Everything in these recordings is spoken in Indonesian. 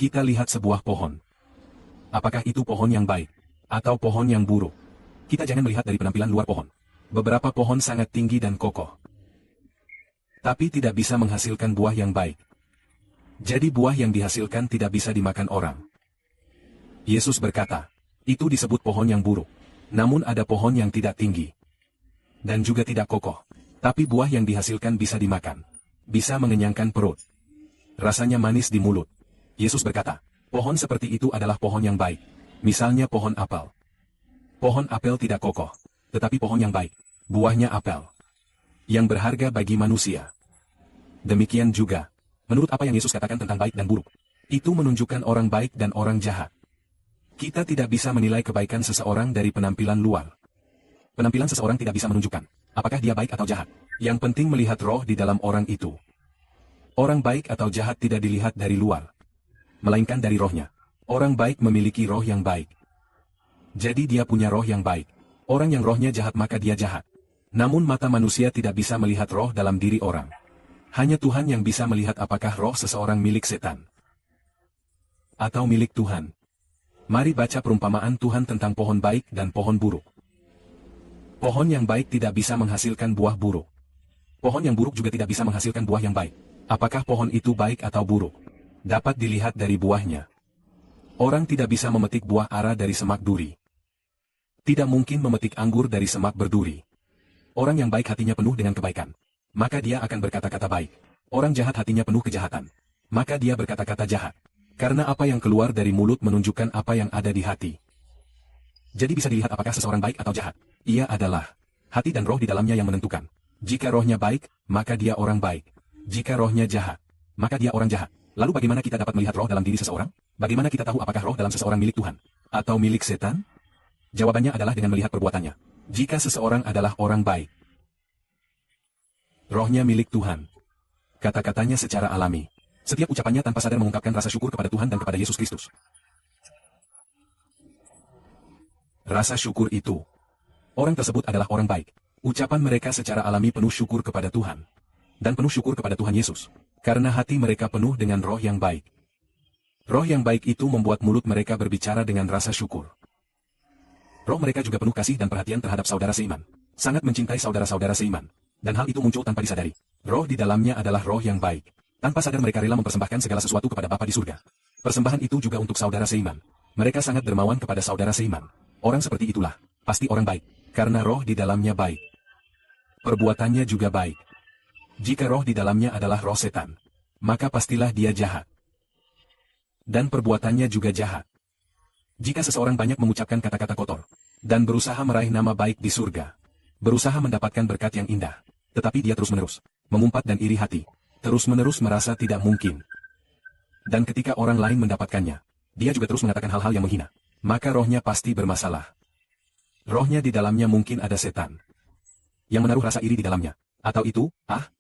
Kita lihat sebuah pohon. Apakah itu pohon yang baik? Atau pohon yang buruk? Kita jangan melihat dari penampilan luar pohon. Beberapa pohon sangat tinggi dan kokoh, tapi tidak bisa menghasilkan buah yang baik. Jadi buah yang dihasilkan tidak bisa dimakan orang. Yesus berkata, itu disebut pohon yang buruk. Namun ada pohon yang tidak tinggi dan juga tidak kokoh, tapi buah yang dihasilkan bisa dimakan. Bisa mengenyangkan perut. Rasanya manis di mulut. Yesus berkata, pohon seperti itu adalah pohon yang baik. Misalnya pohon apel. Pohon apel tidak kokoh, tetapi pohon yang baik. Buahnya apel yang berharga bagi manusia. Demikian juga, menurut apa yang Yesus katakan tentang baik dan buruk, itu menunjukkan orang baik dan orang jahat. Kita tidak bisa menilai kebaikan seseorang dari penampilan luar. Penampilan seseorang tidak bisa menunjukkan apakah dia baik atau jahat. Yang penting melihat roh di dalam orang itu. Orang baik atau jahat tidak dilihat dari luar, melainkan dari rohnya. Orang baik memiliki roh yang baik. Jadi dia punya roh yang baik. Orang yang rohnya jahat maka dia jahat. Namun mata manusia tidak bisa melihat roh dalam diri orang. Hanya Tuhan yang bisa melihat apakah roh seseorang milik setan atau milik Tuhan. Mari baca perumpamaan Tuhan tentang pohon baik dan pohon buruk. Pohon yang baik tidak bisa menghasilkan buah buruk. Pohon yang buruk juga tidak bisa menghasilkan buah yang baik. Apakah pohon itu baik atau buruk? Dapat dilihat dari buahnya. Orang tidak bisa memetik buah ara dari semak duri. Tidak mungkin memetik anggur dari semak berduri. Orang yang baik hatinya penuh dengan kebaikan, maka dia akan berkata-kata baik. Orang jahat hatinya penuh kejahatan, maka dia berkata-kata jahat. Karena apa yang keluar dari mulut menunjukkan apa yang ada di hati. Jadi bisa dilihat apakah seseorang baik atau jahat. Ia adalah hati dan roh di dalamnya yang menentukan. Jika rohnya baik, maka dia orang baik. Jika rohnya jahat, maka dia orang jahat. Lalu bagaimana kita dapat melihat roh dalam diri seseorang? Bagaimana kita tahu apakah roh dalam seseorang milik Tuhan atau milik setan? Jawabannya adalah dengan melihat perbuatannya. Jika seseorang adalah orang baik, rohnya milik Tuhan. Kata-katanya secara alami. Setiap ucapannya tanpa sadar mengungkapkan rasa syukur kepada Tuhan dan kepada Yesus Kristus. Rasa syukur itu. Orang tersebut adalah orang baik. Ucapan mereka secara alami penuh syukur kepada Tuhan. Dan penuh syukur kepada Tuhan Yesus. Karena hati mereka penuh dengan roh yang baik. Roh yang baik itu membuat mulut mereka berbicara dengan rasa syukur. Roh mereka juga penuh kasih dan perhatian terhadap saudara seiman. Sangat mencintai saudara-saudara seiman. Dan hal itu muncul tanpa disadari. Roh di dalamnya adalah roh yang baik. Tanpa sadar mereka rela mempersembahkan segala sesuatu kepada Bapa di surga. Persembahan itu juga untuk saudara seiman. Mereka sangat dermawan kepada saudara seiman. Orang seperti itulah, pasti orang baik. Karena roh di dalamnya baik. Perbuatannya juga baik. Jika roh di dalamnya adalah roh setan, maka pastilah dia jahat. Dan perbuatannya juga jahat. Jika seseorang banyak mengucapkan kata-kata kotor, dan berusaha meraih nama baik di surga, berusaha mendapatkan berkat yang indah, tetapi dia terus-menerus mengumpat dan iri hati, terus-menerus merasa tidak mungkin. Dan ketika orang lain mendapatkannya, dia juga terus mengatakan hal-hal yang menghina, maka rohnya pasti bermasalah. Rohnya di dalamnya mungkin ada setan yang menaruh rasa iri di dalamnya, atau itu,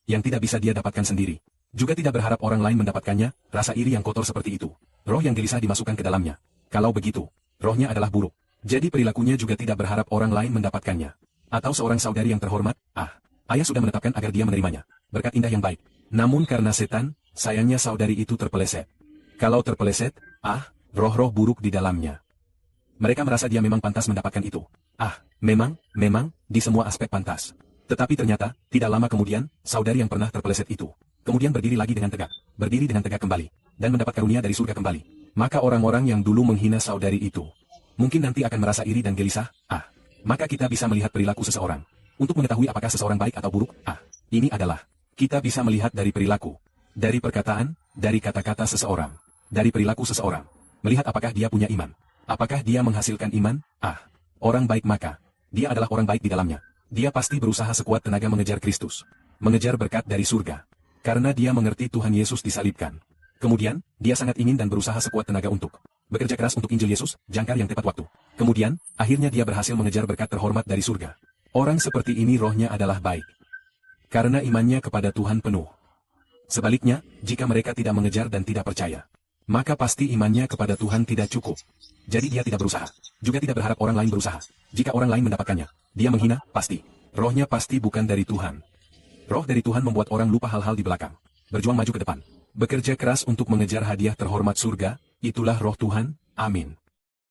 yang tidak bisa dia dapatkan sendiri. Juga tidak berharap orang lain mendapatkannya, rasa iri yang kotor seperti itu. Roh yang gelisah dimasukkan ke dalamnya. Kalau begitu, rohnya adalah buruk. Jadi perilakunya juga tidak berharap orang lain mendapatkannya. Atau seorang saudari yang terhormat, ayah sudah menetapkan agar dia menerimanya. Berkat indah yang baik. Namun karena setan, sayangnya saudari itu terpeleset. Kalau terpeleset, roh-roh buruk di dalamnya. Mereka merasa dia memang pantas mendapatkan itu. Memang, di semua aspek pantas. Tetapi ternyata, tidak lama kemudian, saudari yang pernah terpeleset itu kemudian berdiri lagi dengan tegak, berdiri dengan tegak kembali, dan mendapat karunia dari surga kembali. Maka orang-orang yang dulu menghina saudari itu, mungkin nanti akan merasa iri dan gelisah. Maka kita bisa melihat perilaku seseorang. Untuk mengetahui apakah seseorang baik atau buruk, ini adalah, kita bisa melihat dari perilaku, dari perkataan, dari kata-kata seseorang, dari perilaku seseorang. Melihat apakah dia punya iman. Apakah dia menghasilkan iman? Orang baik maka, dia adalah orang baik di dalamnya. Dia pasti berusaha sekuat tenaga mengejar Kristus, mengejar berkat dari surga. Karena dia mengerti Tuhan Yesus disalibkan. Kemudian, dia sangat ingin dan berusaha sekuat tenaga untuk bekerja keras untuk Injil Yesus, jangkar yang tepat waktu. Kemudian, akhirnya dia berhasil mengejar berkat terhormat dari surga. Orang seperti ini rohnya adalah baik. Karena imannya kepada Tuhan penuh. Sebaliknya, jika mereka tidak mengejar dan tidak percaya, maka pasti imannya kepada Tuhan tidak cukup. Jadi dia tidak berusaha. Juga tidak berharap orang lain berusaha. Jika orang lain mendapatkannya, dia menghina, pasti. Rohnya pasti bukan dari Tuhan. Roh dari Tuhan membuat orang lupa hal-hal di belakang. Berjuang maju ke depan. Bekerja keras untuk mengejar hadiah terhormat surga, Itulah roh Tuhan, amin.